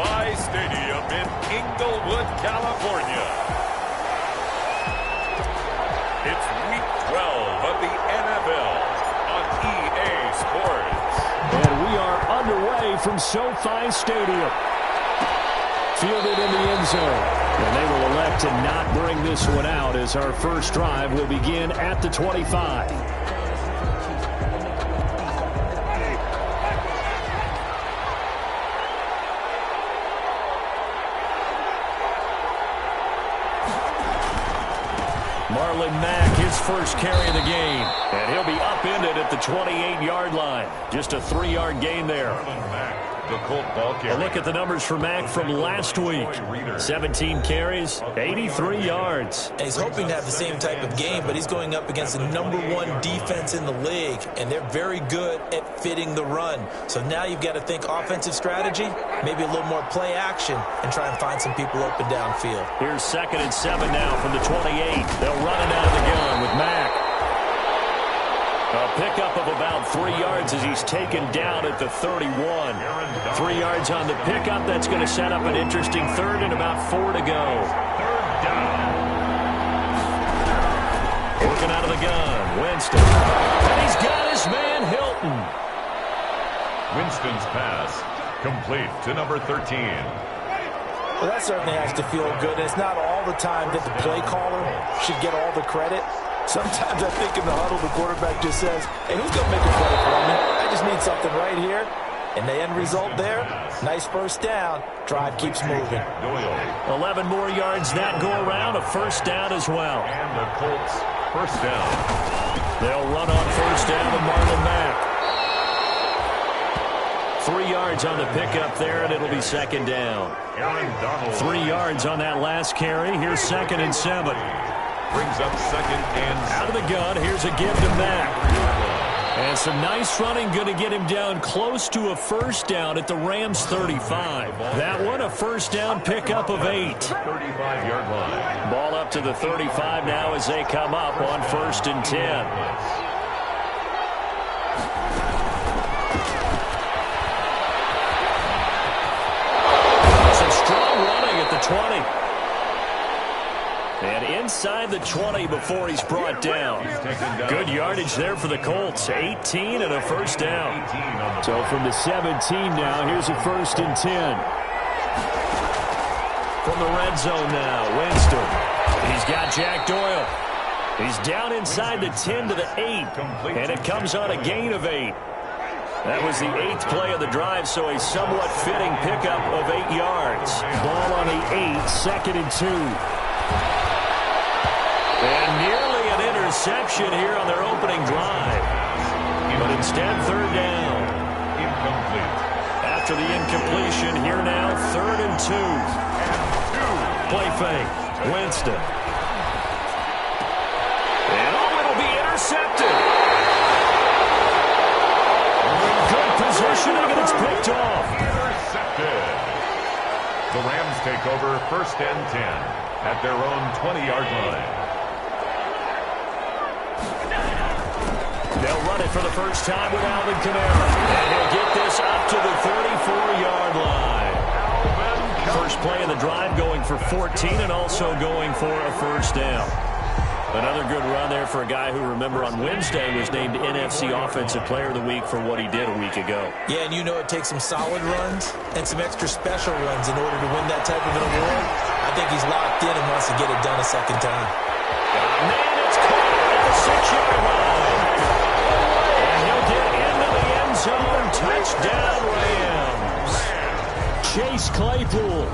SoFi Stadium in Inglewood, California. It's Week 12 of the NFL on EA Sports. And we are underway from SoFi Stadium. Fielded in the end zone. And they will elect to not bring this one out as our first drive will begin at the 25. Marlon Mack, his first carry of the game. And he'll be upended at the 28-yard line. Just a 3-yard gain there. The Colt ball carrier. A look at the numbers for Mack from last week. 17 carries, 83 yards. And he's hoping to have the same type of game, but he's going up against the #1 defense in the league, and they're very good at fitting the run. So now you've got to think offensive strategy, maybe a little more play action, and try and find some people open downfield. Here's 2nd and 7 now from the 28. They'll run it out of the gun with Mack. A pickup of about 3 yards as he's taken down at the 31. 3 yards on the pickup. That's going to set up an interesting third and about 4 to go. Third down. Working out of the gun, Winston. And he's got his man, Hilton. Winston's pass complete to number 13. Well, that certainly has to feel good. It's not all the time that the play caller should get all the credit. Sometimes I think in the huddle, the quarterback just says, hey, who's going to make a play for me? I just need something right here. And the end result there, nice first down. Drive keeps moving. 11 more yards that go around. A first down as well. And the Colts first down. They'll run on first down with Marlon Mack. 3 yards on the pickup there, and it'll be 2nd down. 3 yards on that last carry. Here's 2nd and 7. Brings up 2nd and out of the gun. Here's a give to Mack. And some nice running, going to get him down close to a first down at the Rams 35. That one, a first down pickup of 8. 35-yard line. Ball up to the 35 now as they come up on 1st and 10. Some strong running at the 20. And inside the 20 before he's brought down. Good yardage there for the Colts. 18 and a first down. So from the 17 now, here's a 1st and 10. From the red zone now, Winston. He's got Jack Doyle. He's down inside the 10 to the 8. And it comes on a gain of 8. That was the 8th play of the drive, so a somewhat fitting pickup of 8 yards. Ball on the 8, 2nd and 2. And nearly an interception here on their opening drive. But instead, 3rd down. Incomplete. After the incompletion, here now, 3rd and 2. Play fake. Winston. And it'll be intercepted. Good positioning, and it's picked off. Intercepted. The Rams take over 1st and 10 at their own 20-yard line. They'll run it for the first time with Alvin Kamara. And he'll get this up to the 34-yard line. First play of the drive going for 14 and also going for a first down. Another good run there for a guy who, remember, on Wednesday was named NFC Offensive Player of the Week for what he did a week ago. Yeah, and you know it takes some solid runs and some extra special runs in order to win that type of an award. I think he's locked in and wants to get it done a second time. Man, it's caught at the 6-yard line. And he'll get into the end zone. Touchdown, Rams. Chase Claypool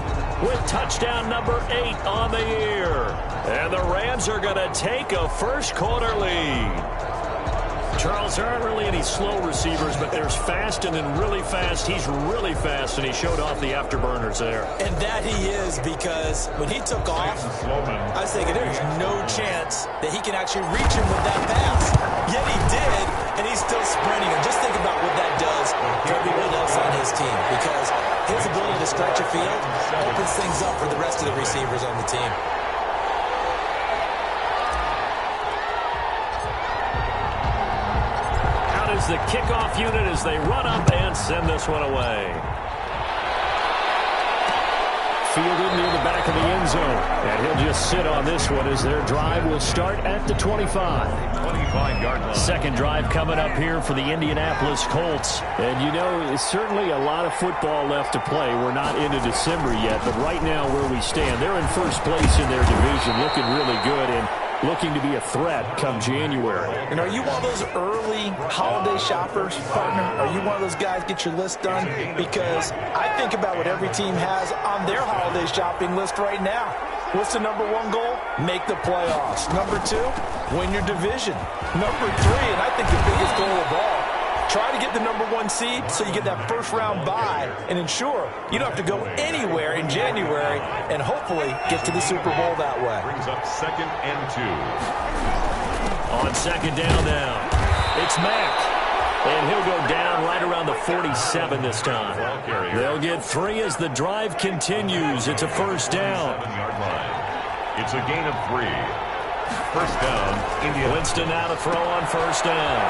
with touchdown number 8 on the year. And the Rams are going to take a first-quarter lead. Charles, there aren't really any slow receivers, but there's fast and then really fast. He's really fast, and he showed off the afterburners there. And that he is, because when he took off, I was thinking there's no chance that he can actually reach him with that pass. Yet he did, and he's still sprinting. And just think about what that does for everyone else on his team, because his ability to stretch a field opens things up for the rest of the receivers on the team. Is the kickoff unit as they run up and send this one away. fielded near the back of the end zone. And he'll just sit on this one as their drive will start at the 25. 25-yard line. Second drive coming up here for the Indianapolis Colts. And you know, it's certainly a lot of football left to play. We're not into December yet, but right now where we stand, they're in first place in their division, looking really good and looking to be a threat come January. And are you one of those early holiday shoppers, partner? Are you one of those guys get your list done? Because I think about what every team has on their holiday shopping list right now. What's the number one goal? Make the playoffs. Number two, win your division. Number three, and I think the biggest goal of all, try to get the number one seed so you get that first round bye and ensure you don't have to go anywhere in January and hopefully get to the Super Bowl that way. Brings up 2nd and 2. On second down now, it's Mack. And he'll go down right around the 47 this time. They'll get 3 as the drive continues. It's a first down. 7-yard line. It's a gain of 3. First down, Indiana. Winston now to throw on first down.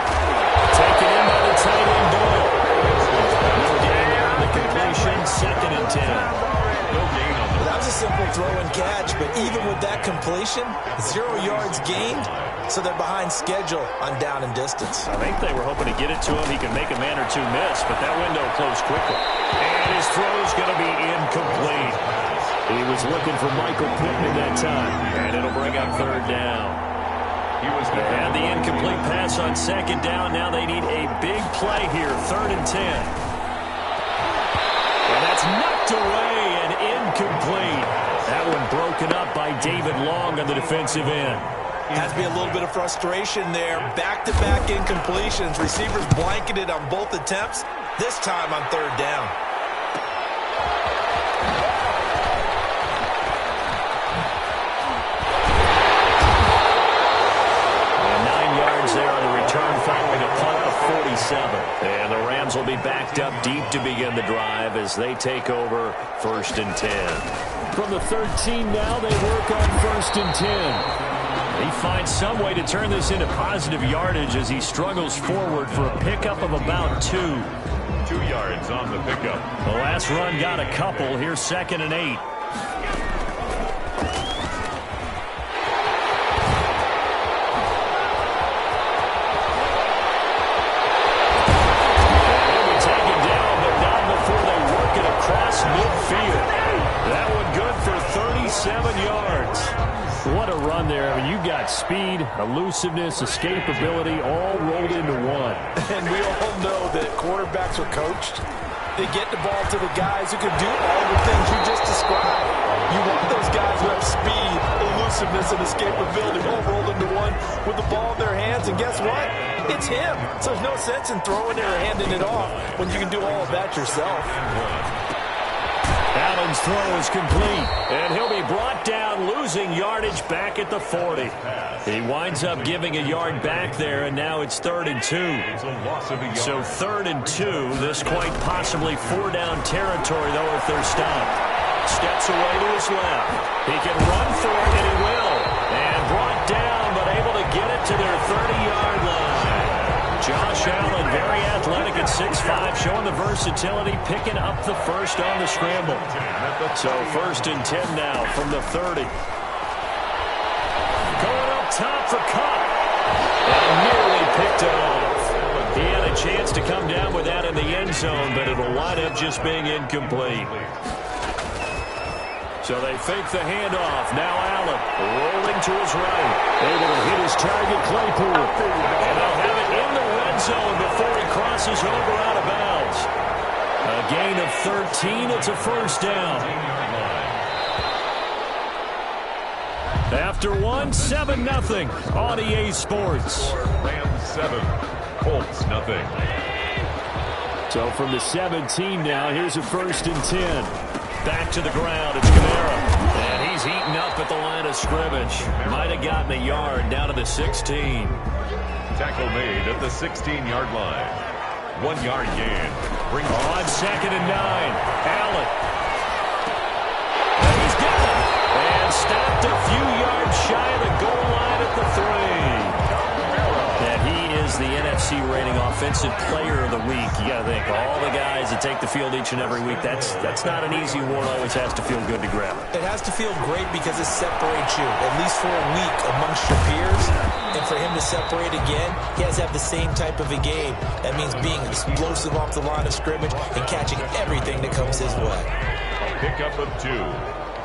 Taken in by the tight end Doyle. No gain there on the completion. 2nd and 10. No gain on the. That was a simple throw and catch, but even with that completion, 0 yards gained, so they're behind schedule on down and distance. I think they were hoping to get it to him. He could make a man or two miss, but that window closed quickly. And his throw's going to be incomplete. He was looking for Michael Pittman that time, and it'll bring up third down. They had the incomplete pass on second down. Now they need a big play here, 3rd and 10. And that's knocked away and incomplete. That one broken up by David Long on the defensive end. Has to be a little bit of frustration there. Back-to-back incompletions. Receivers blanketed on both attempts, this time on 3rd down. There on the return following a punt of 47. And the Rams will be backed up deep to begin the drive as they take over 1st and 10. From the 13 now, they work on 1st and 10. He finds some way to turn this into positive yardage as he struggles forward for a pickup of about 2. 2 yards on the pickup. The last run got a couple. Here's 2nd and 8. What a run there. I mean, you got speed, elusiveness, escapability all rolled into one. And we all know that quarterbacks are coached. They get the ball to the guys who can do all the things you just described. You want those guys who have speed, elusiveness, and escapability all rolled into one with the ball in their hands. And guess what? It's him. So there's no sense in throwing it or handing it off when you can do all of that yourself. Allen's throw is complete, and he'll be brought down, losing yardage back at the 40. He winds up giving a yard back there, and now it's 3rd and 2. So 3rd and 2, this quite possibly 4-down territory, though, if they're stopped. Steps away to his left. He can run for it, and he will. And brought down, but able to get it to their 30-yard line. Josh Allen, very athletic at 6'5", showing the versatility, picking up the first on the scramble. So 1st and 10 now from the 30. Going up top for Cup. And nearly picked it off. He had a chance to come down with that in the end zone, but it'll wind up just being incomplete. So they fake the handoff. Now Allen rolling to his right. Able to hit his target, Claypool. And they'll have it in the red zone before he crosses over out of bounds. A gain of 13. It's a first down. After 7-0 on EA Sports. Rams 7, Colts 0. So from the 17 now, here's a 1st and 10. Back to the ground, it's Kamara. And he's heating up at the line of scrimmage. Might have gotten a yard down to the 16. Tackle made at the 16-yard line. 1 yard gain. Brings on 2nd and 9. Allen. And he's got it. And stopped a few yards shy of the goal line at the 3. And he is the NFC rating offensive player of the week. You got to think, all the guys that take the field each and every week, that's not an easy award. Always has to feel good to grab it. It has to feel great because it separates you, at least for a week, amongst your peers. And for him to separate again, he has to have the same type of a game. That means being explosive off the line of scrimmage and catching everything that comes his way. A pickup of 2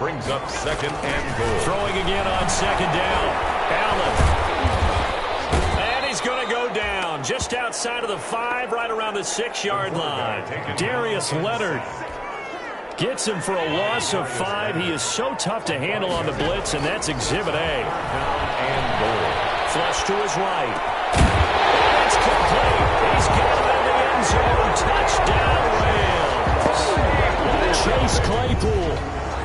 brings up 2nd and goal. Throwing again on 2nd down. Allen. And he's going to go down just outside of the 5, right around the 6-yard line. Darius Leonard gets him for a loss of 5. He is so tough to handle on the blitz, and that's Exhibit A. And goal. Flush to his right. And it's complete. He's getting in the end zone. Touchdown, Rams. Chase Claypool,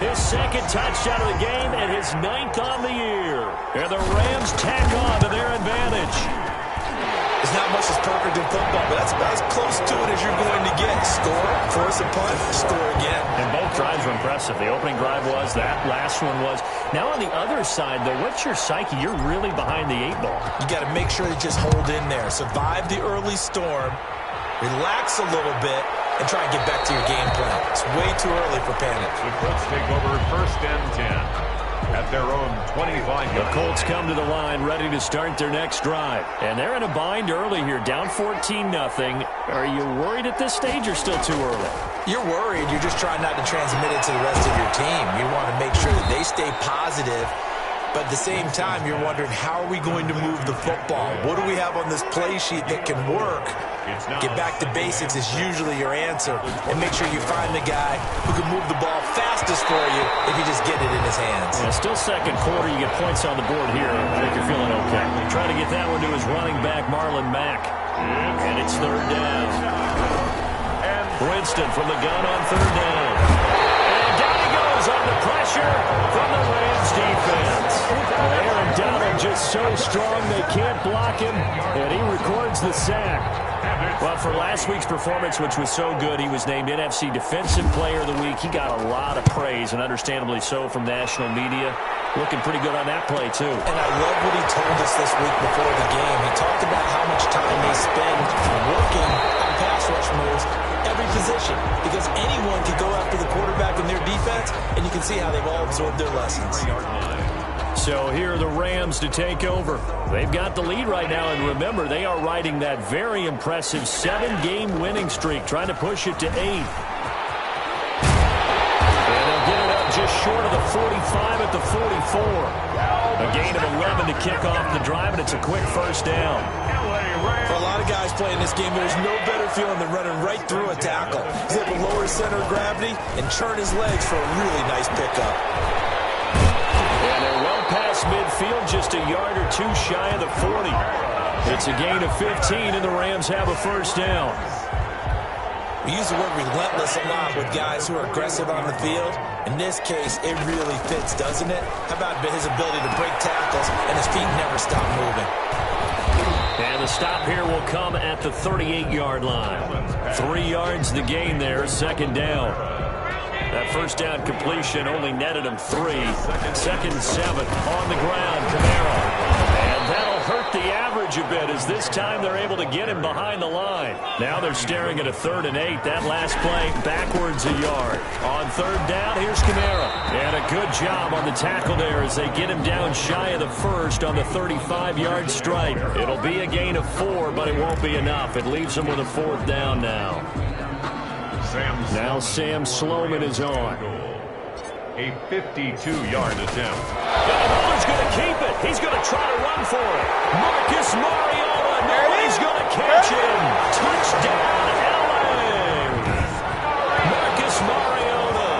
his 2nd touchdown of the game and his 9th on the year. And the Rams tack on to their advantage. There's not much that's perfect in football, but that's about as close to it as you're going to get. Score, force a punt, score again. And both drives were impressive. The opening drive was, that last one was. Now on the other side, though, what's your psyche? You're really behind the 8 ball. You got to make sure to just hold in there. Survive the early storm, relax a little bit, and try and get back to your game plan. It's way too early for panic. The Colts take over 1st and 10. At their own 25. The Colts come to the line ready to start their next drive. And they're in a bind early here, down 14-0. Are you worried at this stage or still too early? You're worried. You're just trying not to transmit it to the rest of your team. You want to make sure that they stay positive. But at the same time, you're wondering, how are we going to move the football? What do we have on this play sheet that can work? Get back to basics is usually your answer. And make sure you find the guy who can move the ball fastest for you if you just get it in his hands. Yeah, still 2nd quarter. You get points on the board here. I think you're feeling okay. Trying to get that one to his running back, Marlon Mack. And it's 3rd down. Winston from the gun on 3rd down. And down he goes under pressure from the Rams defense. Aaron Donald just so strong they can't block him, and he records the sack. Well, for last week's performance, which was so good, he was named NFC Defensive Player of the Week. He got a lot of praise, and understandably so, from national media. Looking pretty good on that play, too. And I love what he told us this week before the game. He talked about how much time they spend working on pass rush moves, every position, because anyone can go after the quarterback in their defense, and you can see how they've all absorbed their lessons. So here are the Rams to take over. They've got the lead right now, and remember, they are riding that very impressive 7-game winning streak, trying to push it to 8. And they'll get it up just short of the 45 at the 44. A gain of 11 to kick off the drive, and it's a quick 1st down. For a lot of guys playing this game, there's no better feeling than running right through a tackle. He's able to lower his center of gravity and turn his legs for a really nice pickup. And they're well past midfield, just a yard or 2 shy of the 40. It's a gain of 15, and the Rams have a 1st down. We use the word relentless a lot with guys who are aggressive on the field. In this case, it really fits, doesn't it? How about his ability to break tackles and his feet never stop moving? And the stop here will come at the 38-yard line. 3 yards the gain there, 2nd down. That 1st down completion only netted him 3. 2nd and 7 on the ground, Kamara. And that'll hurt the average a bit, as this time they're able to get him behind the line. Now they're staring at a 3rd and 8. That last play backwards a yard. On 3rd down, here's Kamara. And a good job on the tackle there as they get him down shy of the 1st on the 35-yard stripe. It'll be a gain of 4, but it won't be enough. It leaves him with a 4th down now. Now Sam Sloman is on. A 52-yard attempt. And the Buller's going to keep it. He's going to try to run for it. Marcus Mariota. Nobody's going to catch him. Touchdown, LA. Marcus Mariota.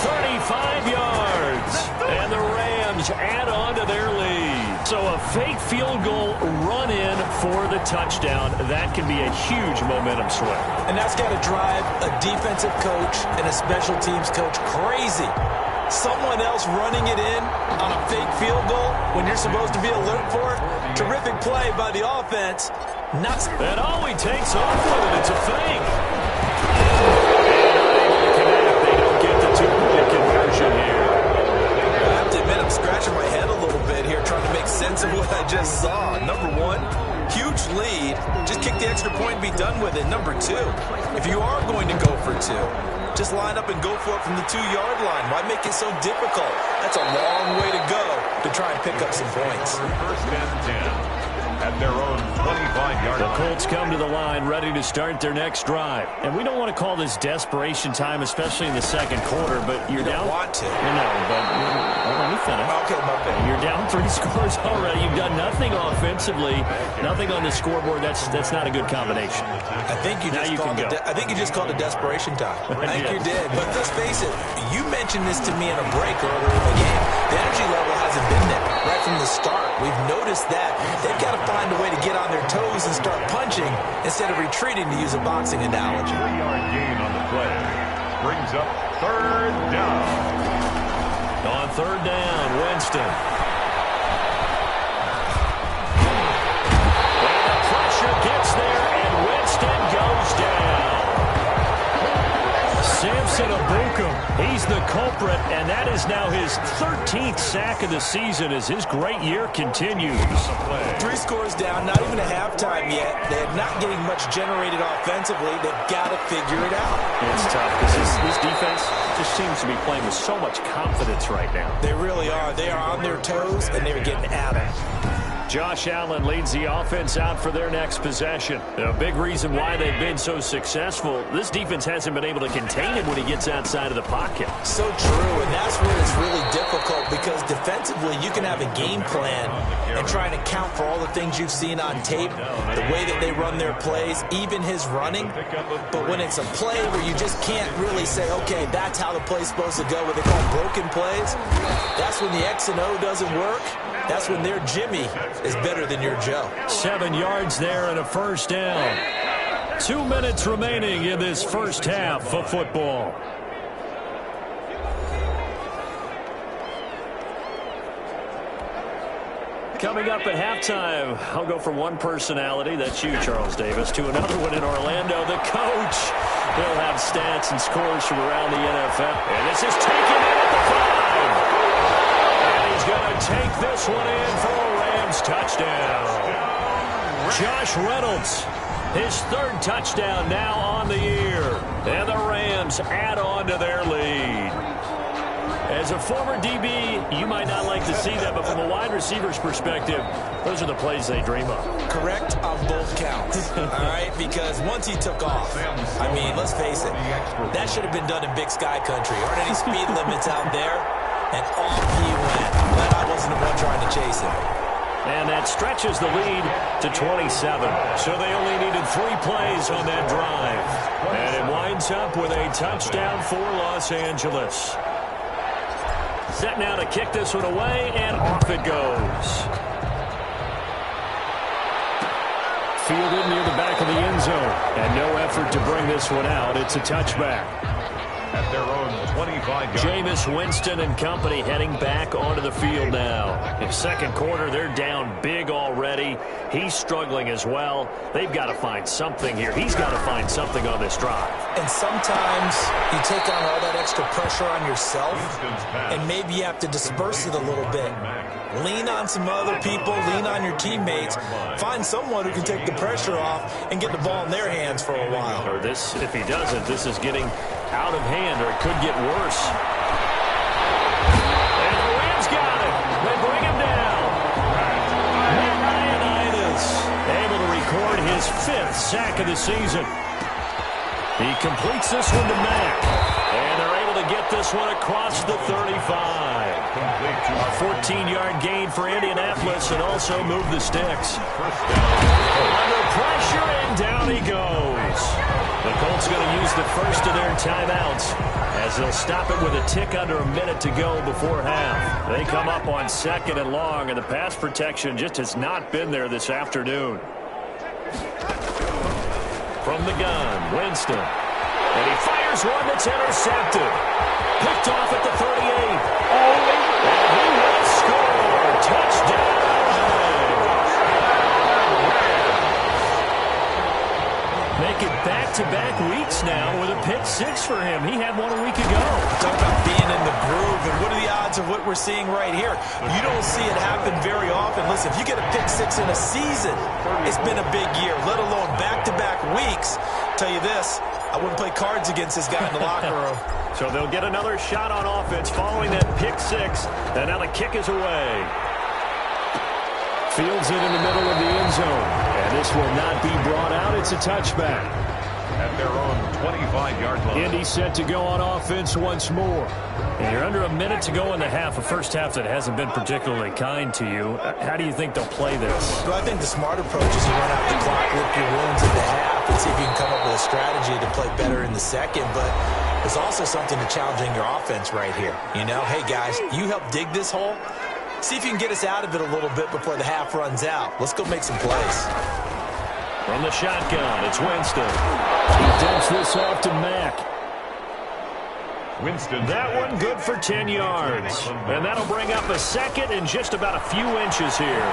35 yards. And the Rams add on to their lead. So a fake field goal run in for the touchdown. That can be a huge momentum swing. And that's got to drive a defensive coach and a special teams coach crazy. Someone else running it in on a fake field goal when you're supposed to be alert for it. Terrific play by the offense. And all he takes off with it, it's a fake. And they don't get the 2-point conversion here. I have to admit, I'm scratching my head a little bit here trying to make sense of what I just saw. Number one, huge lead. done with it. Number two, if you are going to go for two, just line up and go for it from the 2-yard line. Why make it so difficult? That's a long way to go to try and pick up some points. First and 10. At their own 25-yard line. The Colts come to the line ready to start their next drive. And we don't want to call this desperation time, especially in the second quarter, but you're down. You don't want to. No, but let me finish. Okay, my bad. You're down 3 scores already. You've done nothing offensively, nothing on the scoreboard. That's not a good combination. I think you just called it desperation time. I think you did. But let's face it, you mentioned this to me in a break earlier in the game. The energy level hasn't been there right from the start. We've noticed that. They've got to find a way to get on their toes and start punching instead of retreating, to use a boxing analogy. 3-yard gain on the play. Brings up third down. On third down, Winston. And the pressure gets there, and Winston goes down. Samson Abukum, he's the culprit, and that is now his 13th sack of the season as his great year continues. 3 scores down, not even a halftime yet. They're not getting much generated offensively. They've got to figure it out. It's tough because this defense just seems to be playing with so much confidence right now. They really are. They are on their toes, and they're getting at it. Josh Allen leads the offense out for their next possession. A big reason why they've been so successful, this defense hasn't been able to contain him when he gets outside of the pocket. So true, and that's where it's really difficult because defensively you can have a game plan and try to account for all the things you've seen on tape, the way that they run their plays, even his running. But when it's a play where you just can't really say, okay, that's how the play's supposed to go, what they call broken plays, that's when the X and O doesn't work. That's when their Jimmy is better than your Joe. 7 yards there and a first down. 2 minutes remaining in this first half of football. Coming up at halftime, I'll go from one personality, that's you, Charles Davis, to another one in Orlando, the coach. He'll have stats and scores from around the NFL. And this is taken in at the 5. He's going to take this one in for a Rams touchdown. Josh Reynolds, his 3rd touchdown now on the year. And the Rams add on to their lead. As a former DB, you might not like to see that, but from a wide receiver's perspective, those are the plays they dream of. Correct on both counts, all right? Because once he took off, I mean, let's face it, that should have been done in Big Sky Country. Aren't any speed limits out there? And off he went. Glad I wasn't the one trying to chase him. And that stretches the lead to 27. So they only needed 3 plays on that drive. And it winds up with a touchdown for Los Angeles. Set now to kick this one away, and off it goes. Fielded near the back of the end zone. And no effort to bring this one out. It's a touchback. At their own 25-yard. Jameis Winston and company heading back onto the field now. In second quarter, they're down big already. He's struggling as well. They've got to find something here. He's got to find something on this drive. And sometimes you take on all that extra pressure on yourself, and maybe you have to disperse it a little bit. Lean on some other people, lean on your teammates. Find someone who can take the pressure off and get the ball in their hands for a while. Or this, if he doesn't, this is getting out of hand, or it could get worse. And the Rams got it. They bring him down. Ioannidis able to record his 5th sack of the season. He completes this one to Mack. And they're able to get this one across the 35. A 14-yard gain for Indianapolis and also move the sticks. Under pressure, and down he goes. The Colts going to use the first of their timeouts as they'll stop it with a tick under a minute to go before half. They come up on 2nd and long, and the pass protection just has not been there this afternoon. From the gun, Winston. And he fires one that's intercepted. Picked off at the 38. And he will score. Touchdown. make it back-to-back weeks now with a pick six for him. He had one a week ago. Talk about being in the groove, and what are the odds of what we're seeing right here? You don't see it happen very often. Listen, if you get a pick six in a season, it's been a big year, let alone back-to-back weeks. Tell you this, I wouldn't play cards against this guy in the locker room. So they'll get another shot on offense following that pick six, and now the kick is away. Fields it in the middle of the end zone. And this will not be brought out. It's a touchback. At their own 25-yard line. Indy set to go on offense once more. And you're under a minute to go in the half, a first half that hasn't been particularly kind to you. How do you think they'll play this? Well, I think the smart approach is to run out the clock, lick your wounds in the half, and see if you can come up with a strategy to play better in the second. But there's also something to challenging your offense right here. You know, hey, guys, you help dig this hole. See if you can get us out of it a little bit before the half runs out. Let's go make some plays. From the shotgun, it's Winston. He dumps this off to Mack. Winston. That one good for 10 yards. And that'll bring up a second and just about a few inches here.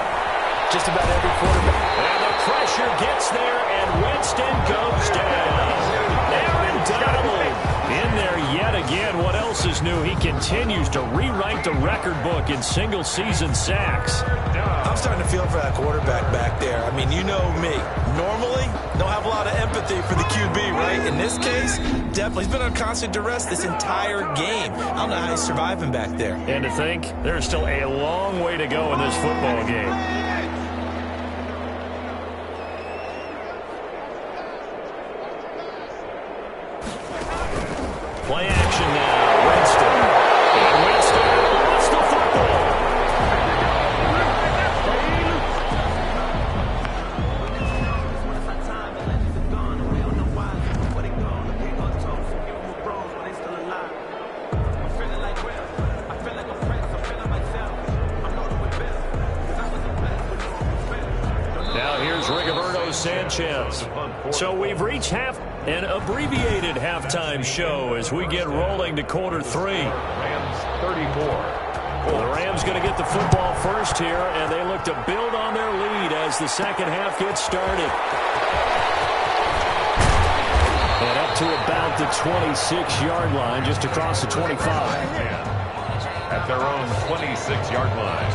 Just about every quarterback. And the pressure gets there, and Winston goes down. Aaron Donald in there yet again. What else is new? He continues to rewrite the record book in single-season sacks. I'm starting to feel for that quarterback back there. I mean, you know me. Normally, don't have a lot of empathy for the QB, right? In this case, definitely. He's been on constant duress this entire game. I don't know how he's surviving back there. And to think, there's still a long way to go in this football game. Play action now. Winston. And Winston lost the football. Now here's Rigoberto Sanchez. So we've reached an abbreviated halftime show as we get rolling to quarter three. Rams 34. Well, the Rams going to get the football first here, and they look to build on their lead as the second half gets started. And up to about the 26-yard line, just across the 25. At their own 26-yard line.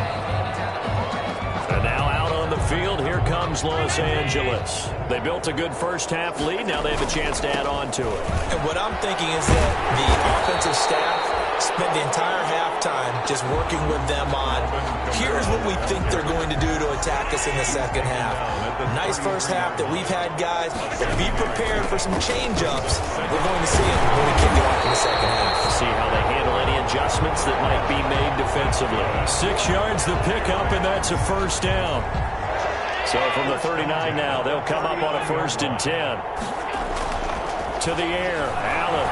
And now out on the field, here comes Los Angeles. They built a good first half lead. Now they have a chance to add on to it. And what I'm thinking is that the offensive staff spent the entire halftime just working with them on, here's what we think they're going to do to attack us in the second half. Nice first half that we've had, guys, but be prepared for some change-ups. We're going to see them when we kick it off in the second half. See how they handle any adjustments that might be made defensively. 6 yards the pickup, and that's a first down. So from the 39 now, they'll come up on a 1st and 10. To the air, Allen.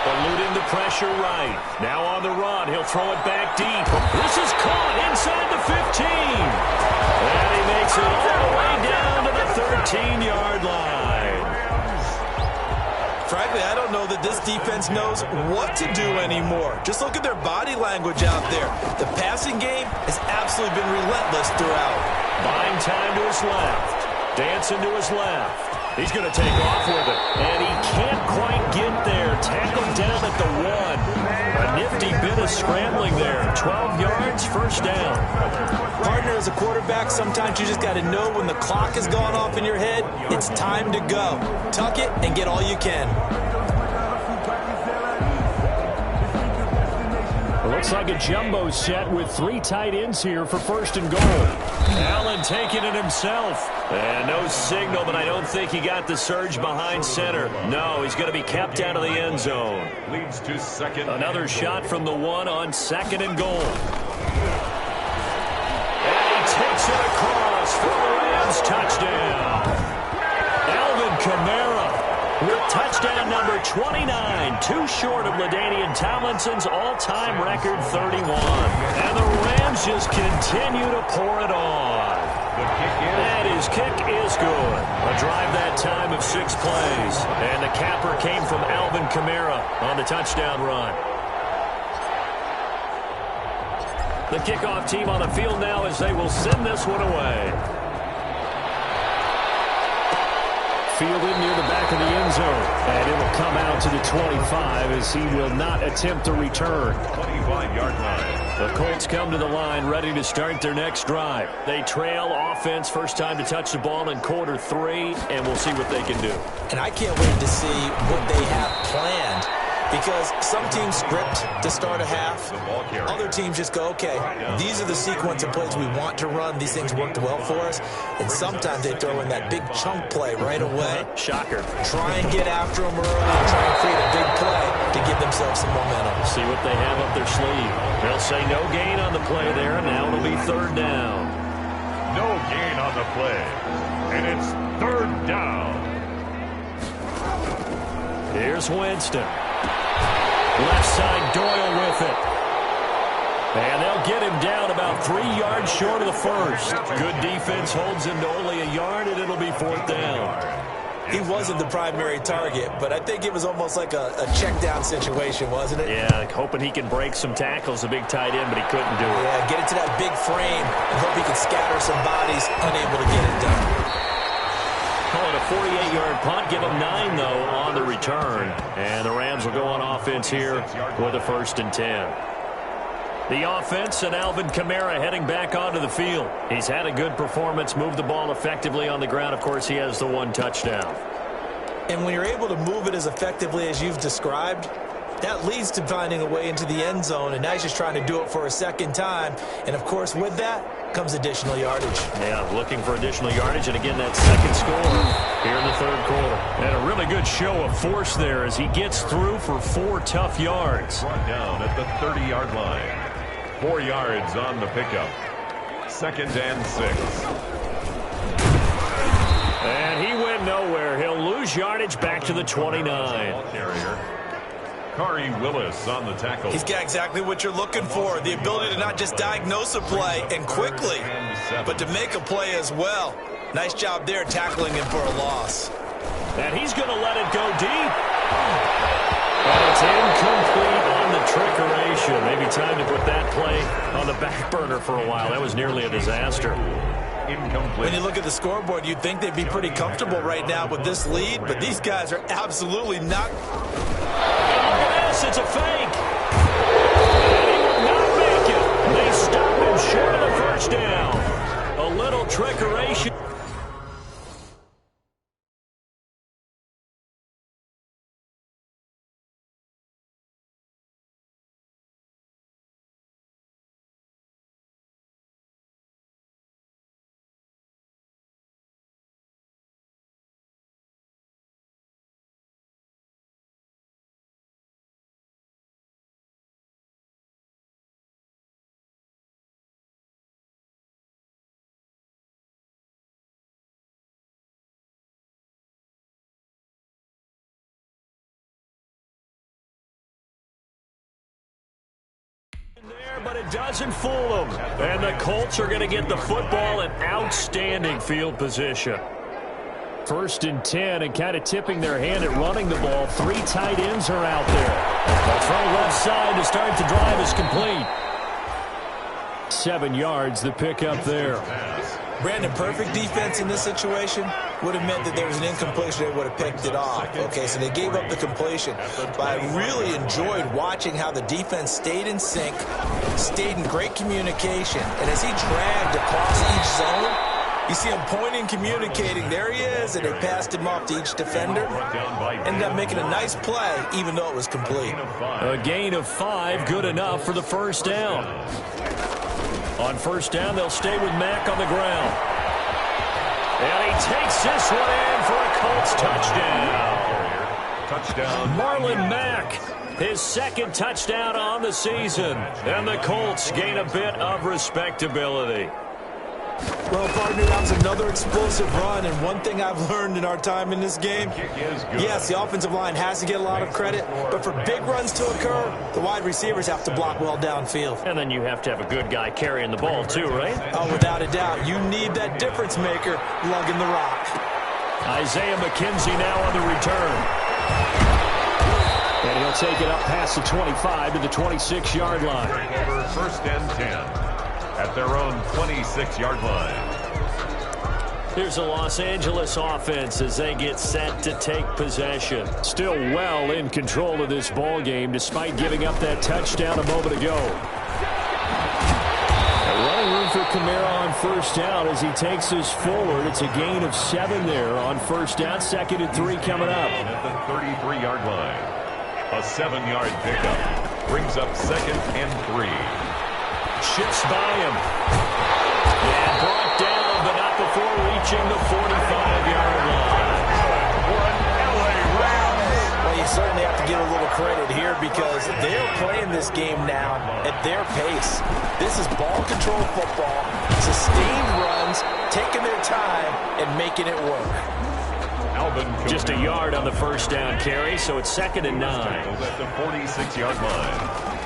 Eluding the pressure right. Now on the run, he'll throw it back deep. This is caught inside the 15. And he makes it all the way down to the 13-yard line. Frankly, I don't know that this defense knows what to do anymore. Just look at their body language out there. The passing game has absolutely been relentless throughout. Buying time to his left. Dancing to his left. He's going to take off with it. And he can't quite get there. Tackled down at the 1. A nifty bit of scrambling there. 12 yards, first down. Partner, as a quarterback, sometimes you just got to know when the clock has gone off in your head, it's time to go. Tuck it and get all you can. Looks like a jumbo set with 3 tight ends here for 1st and goal. Allen taking it himself. And no signal, but I don't think he got the surge behind center. No, he's going to be kept out of the end zone. Leads to second. Another shot from the 1 on 2nd and goal. And he takes it across for the Rams touchdown. Alvin Kamara with touchdown number 29, too short of LaDainian Tomlinson's all-time record 31. And the Rams just continue to pour it on. And his kick is good. A drive that time of 6 plays. And the capper came from Alvin Kamara on the touchdown run. The kickoff team on the field now as they will send this one away. fielded near the back of the end zone. And it'll come out to the 25 as he will not attempt to return. 25-yard line. The Colts come to the line ready to start their next drive. They trail offense, first time to touch the ball in quarter 3, and we'll see what they can do. And I can't wait to see what they have planned, because some teams script to start a half. Other teams just go, okay, these are the sequence of plays we want to run. These things worked well for us. And sometimes they throw in that big chunk play right away. Shocker. Try and get after them early and try and create a big play to give themselves some momentum. See what they have up their sleeve. They'll say no gain on the play there. Now it'll be third down. No gain on the play. And it's third down. Here's Winston. Left side, Doyle with it. And they'll get him down about 3 yards short of the first. Good defense holds him to only a yard, and it'll be fourth down. He wasn't the primary target, but I think it was almost like a check down situation, wasn't it? Yeah, hoping he can break some tackles, a big tight end, but he couldn't do it. Yeah, get it to that big frame and hope he can scatter some bodies, unable to get it done. Call it a 48-yard punt. Give them 9, though, on the return. And the Rams will go on offense here with a 1st and 10. The offense and Alvin Kamara heading back onto the field. He's had a good performance, moved the ball effectively on the ground. Of course, he has the 1 touchdown. And when you're able to move it as effectively as you've described, that leads to finding a way into the end zone, and now he's just trying to do it for a second time. And, of course, with that comes additional yardage. Yeah, looking for additional yardage, and again, that second score here in the third quarter. And a really good show of force there as he gets through for 4 tough yards. Brought down at the 30-yard line. 4 yards on the pickup. 2nd and 6. And he went nowhere. He'll lose yardage back to the 29. Carrier. Kari Willis on the tackle. He's got exactly what you're looking for, the ability to not just diagnose a play and quickly, but to make a play as well. Nice job there tackling him for a loss. And he's going to let it go deep. And it's incomplete on the trickeration. Maybe time to put that play on the back burner for a while. That was nearly a disaster. Incomplete. When you look at the scoreboard, you'd think they'd be pretty comfortable right now with this lead, but these guys are absolutely not. It's a fake. And he will not make it. They stop him short of the first down. A little trickeration. There, but it doesn't fool them. And the Colts are going to get the football in outstanding field position. 1st and 10, and kind of tipping their hand at running the ball. 3 tight ends are out there. The throw left side to start the drive is complete. 7 yards, the pickup there. Brandon, perfect defense in this situation would have meant that there was an incompletion. They would have picked it off. Okay, so they gave up the completion. But I really enjoyed watching how the defense stayed in sync, stayed in great communication. And as he dragged across each zone, you see him pointing, communicating. There he is, and they passed him off to each defender. Ended up making a nice play, even though it was complete. A gain of 5, good enough for the first down. On first down, they'll stay with Mack on the ground. And he takes this one in for a Colts touchdown. Touchdown. Marlon Mack, his 2nd touchdown on the season. And the Colts gain a bit of respectability. Well, partner, that was another explosive run, and one thing I've learned in our time in this game, yes, the offensive line has to get a lot of credit, but for big runs to occur, the wide receivers have to block well downfield. And then you have to have a good guy carrying the ball too, right? Oh, without a doubt. You need that difference maker lugging the rock. Isaiah McKenzie now on the return. And he'll take it up past the 25 to the 26-yard line. Over 1st and 10 at their own 26-yard line. Here's the Los Angeles offense as they get set to take possession. Still well in control of this ball game despite giving up that touchdown a moment ago. Running room for Kamara on first down as he takes us forward. It's a gain of 7 there on first down. 2nd and 3 coming up. At the 33-yard line. A 7-yard pickup. Brings up 2nd and 3. Shifts by him. And brought down, but not before reaching the 45-yard line. For an LA Rams. Well, you certainly have to give a little credit here because they're playing this game now at their pace. This is ball control football, sustained runs, taking their time, and making it work. Just a yard on the first down carry, so it's 2nd and 9. At the 46-yard line.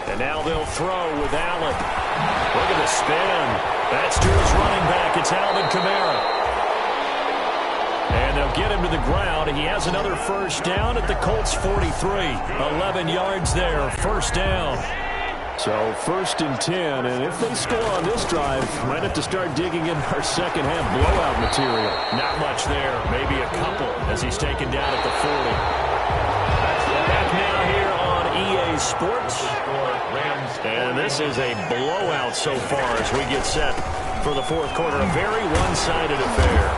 And now they'll throw with Allen. Look at the spin. That's to his running back. It's Alvin Kamara. And they'll get him to the ground. He has another first down at the Colts 43. 11 yards there, first down. So 1st and 10, and if they score on this drive, might have to start digging in our second half blowout material. Not much there, maybe a couple as he's taken down at the 40. Back now here on EA Sports. And this is a blowout so far as we get set for the 4th quarter. A very one-sided affair.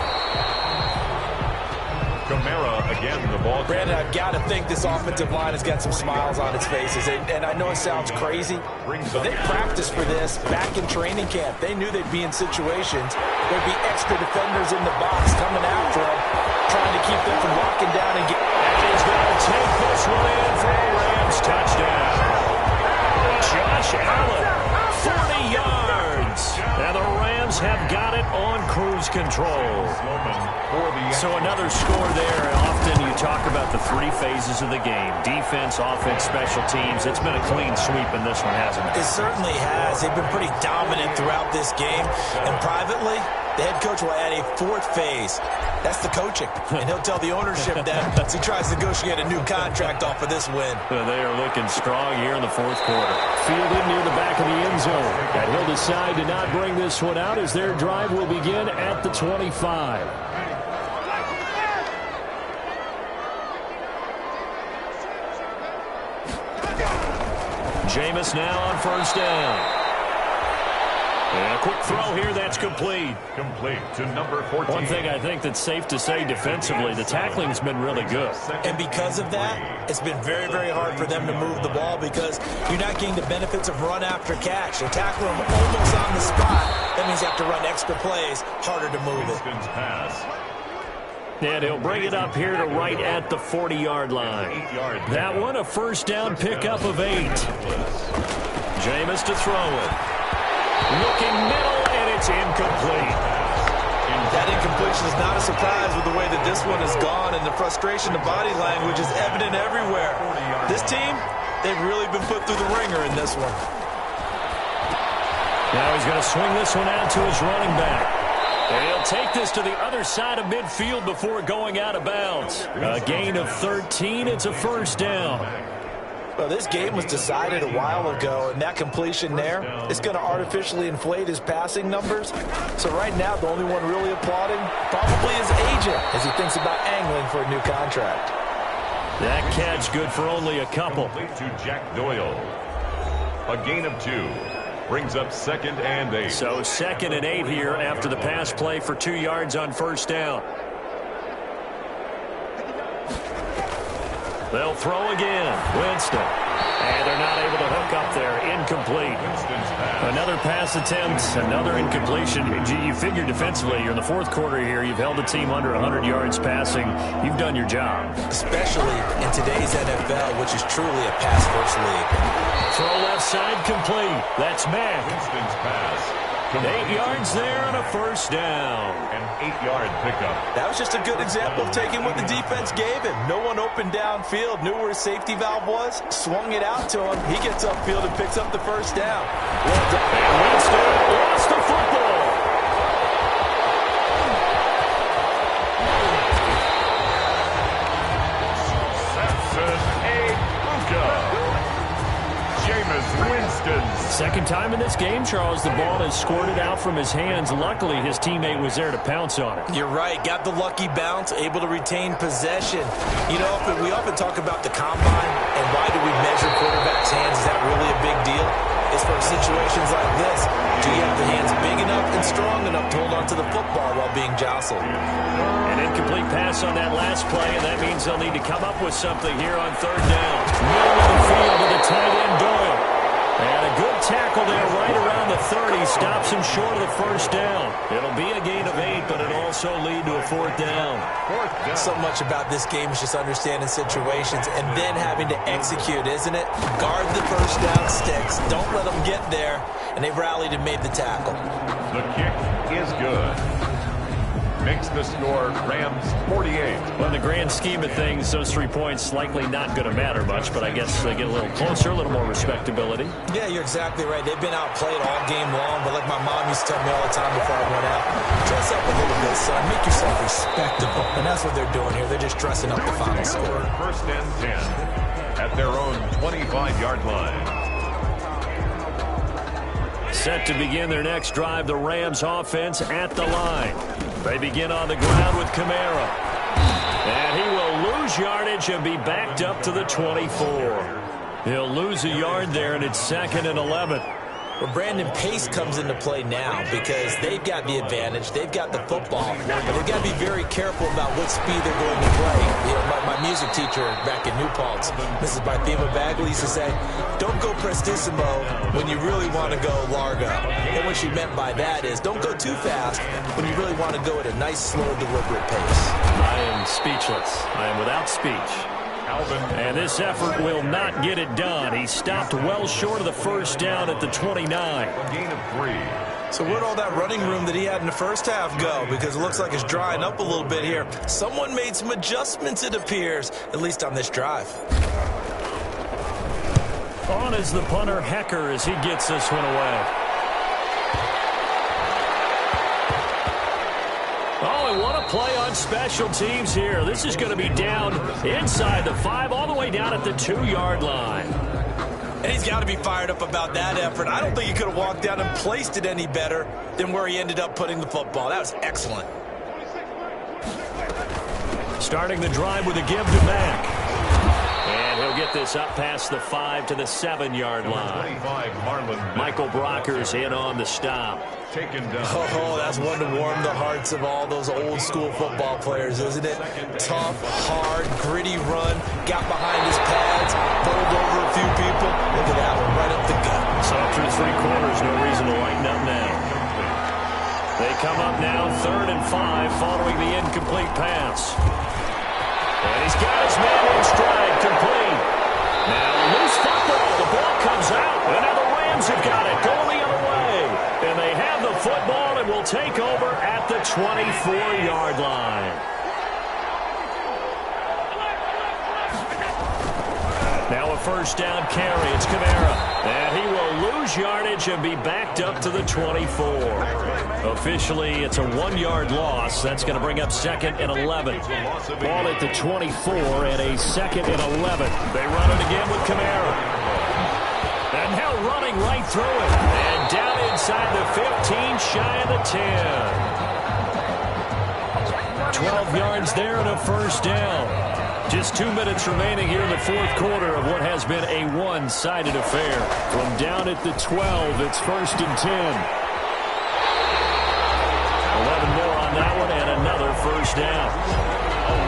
Kamara again, the ball. Brandon, I've got to think this offensive line has got some smiles on its faces. And I know it sounds crazy, but they practiced for this back in training camp. They knew they'd be in situations. There'd be extra defenders in the box coming after them, trying to keep them from walking down and get. And he's going to take this one in for a Rams touchdown. Josh Allen, 40 yards. And the Rams have got it on cruise control. So another score there. Often you talk about the 3 phases of the game. Defense, offense, special teams. It's been a clean sweep in this one, hasn't it? It certainly has. They've been pretty dominant throughout this game. And privately, the head coach will add a 4th phase. That's the coaching. And he'll tell the ownership that as he tries to negotiate a new contract off of this win. They are looking strong here in the 4th quarter. Fielded near the back of the end zone. And he'll decide to not bring this one out as their drive will begin at the 25. Jameis now on first down. And a quick throw here, that's complete. Complete to number 14. One thing I think that's safe to say defensively, the tackling's been really good. And because of that, it's been very, very hard for them to move the ball because you're not getting the benefits of run after catch. They're tackling them almost on the spot. That means you have to run extra plays, harder to move it. Pass. And he'll bring it up here to right at the 40-yard line. That one, a first down pickup of 8. Jameis to throw it. Looking middle, and it's incomplete. That incompletion is not a surprise with the way that this one has gone, and the frustration, the body language is evident everywhere. This team, they've really been put through the ringer in this one. Now he's going to swing this one out to his running back. And he'll take this to the other side of midfield before going out of bounds. A gain of 13. It's a first down. Well, this game was decided a while ago, and that completion there is going to artificially inflate his passing numbers. So right now, the only one really applauding probably his agent as he thinks about angling for a new contract. That catch good for only a couple. To Jack Doyle. A gain of 2. Brings up 2nd and 8. So 2nd and 8 here after the pass play for 2 yards on first down. They'll throw again. Winston. And they're not able to hook up there. Incomplete. Another pass attempt. Another incompletion. You figure defensively, you're in the 4th quarter here. You've held the team under 100 yards passing. You've done your job. Especially in today's NFL, which is truly a pass-first league. Throw left side complete. That's Mack. Winston's pass. 8 yards there and a first down. An 8-yard pickup. That was just a good example of taking what the defense gave him. No one opened downfield, knew where his safety valve was, swung it out to him. He gets upfield and picks up the first down. Well done. And Winston lost the football. Second time in this game, Charles, the ball has squirted out from his hands. Luckily, his teammate was there to pounce on it. You're right. Got the lucky bounce, able to retain possession. You know, we often talk about the combine and why do we measure quarterbacks' hands. Is that really a big deal? It's for situations like this. Do you have the hands big enough and strong enough to hold on to the football while being jostled? An incomplete pass on that last play, and that means they'll need to come up with something here on third down. Middle of the field to the tight end, Doyle. And a good tackle there right around the 30. Stops him short of the first down. It'll be a gain of 8, but it'll also lead to a fourth down. So much about this game is just understanding situations and then having to execute, isn't it? Guard the first down sticks. Don't let them get there. And they've rallied and made the tackle. The kick is good. Makes the score Rams 48. Well, in the grand scheme of things, those 3 points likely not going to matter much, but I guess they get a little closer, a little more respectability. Yeah, you're exactly right. They've been outplayed all game long, but like my mom used to tell me all the time before I went out, dress up a little bit, son. Make yourself respectable. And that's what they're doing here. They're just dressing up the final score. First and 10 at their own 25-yard line. Set to begin their next drive, the Rams offense at the line. They begin on the ground with Kamara. And he will lose yardage and be backed up to the 24. He'll lose a yard there, and it's 2nd and 11. Well, Brandon, pace comes into play now because they've got the advantage. They've got the football. But they've got to be very careful about what speed they're going to play. You know, my music teacher back in New Paltz, Mrs. Barthema Bagley, used to say, don't go prestissimo when you really want to go largo. And what she meant by that is don't go too fast when you really want to go at a nice, slow, deliberate pace. I am speechless. I am without speech. And this effort will not get it done. He stopped well short of the first down at the 29. A gain of 3. So where'd all that running room that he had in the first half go? Because it looks like it's drying up a little bit here. Someone made some adjustments, it appears, at least on this drive. On is the punter, Hecker, as he gets this one away. Oh, and what a play on special teams here. This is going to be down inside the 5, all the way down at the 2-yard line. And he's got to be fired up about that effort. I don't think he could have walked down and placed it any better than where he ended up putting the football. That was excellent. Starting the drive with a give to Mack. And he'll get this up past the 5 to the 7-yard line. 25, Michael Brocker's in on the stop. Taken down. Oh, that's one to warm the hearts of all those old school football players, isn't it? Tough, hard, gritty run. Got behind his pads, bowled over a few people. Look at that one, right up the gut. So through 3 quarters, no reason to lighten up now. They come up now, 3rd and 5, following the incomplete pass. And he's got his man in stride, complete. Now, loose football. The ball comes out, and now the Rams have got it, going the other way. And they have the football and will take over at the 24-yard line. Now a first down carry. It's Kamara. And he will lose yardage and be backed up to the 24. Officially, it's a 1-yard loss. That's going to bring up 2nd and 11. Ball at the 24 and a 2nd and 11. They run it again with Kamara. And now running right through it. And down inside the 15, shy of the 10. 12 yards there and a first down. Just 2 minutes remaining here in the 4th quarter of what has been a one-sided affair. From down at the 12, it's 1st and 10. 11 more on that one and another first down.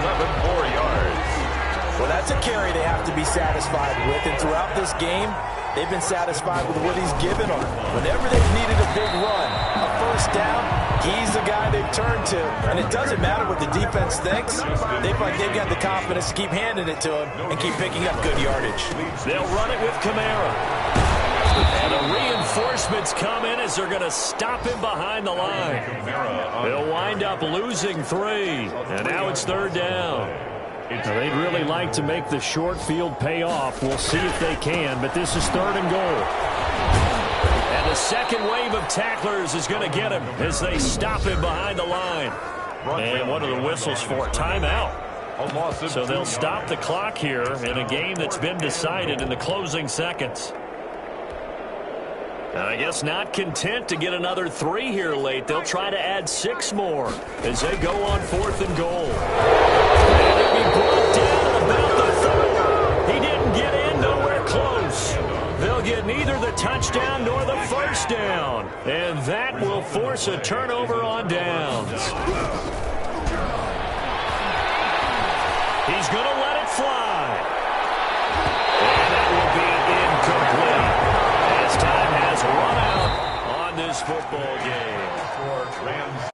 11 more yards. Well, that's a carry they have to be satisfied with. And throughout this game, they've been satisfied with what he's given them. Whenever they've needed a big run, a first down, he's the guy they've turned to. And it doesn't matter what the defense thinks. They've got the confidence to keep handing it to him and keep picking up good yardage. They'll run it with Kamara. And the reinforcements come in as they're going to stop him behind the line. They'll wind up losing 3. And now it's 3rd down. Now, they'd really like to make the short field pay off. We'll see if they can, but this is 3rd and goal. And the second wave of tacklers is going to get him as they stop him behind the line. And what are the whistles for? Timeout. So they'll stop the clock here in a game that's been decided in the closing seconds. I guess not content to get another 3 here late. They'll try to add 6 more as they go on 4th and goal. And it'll be brought down at about the 30. He didn't get in, nowhere close. They'll get neither the touchdown nor the first down. And that will force a turnover on downs. He's going to let it fly. And that will be incomplete as time has run out on this football game. For Rams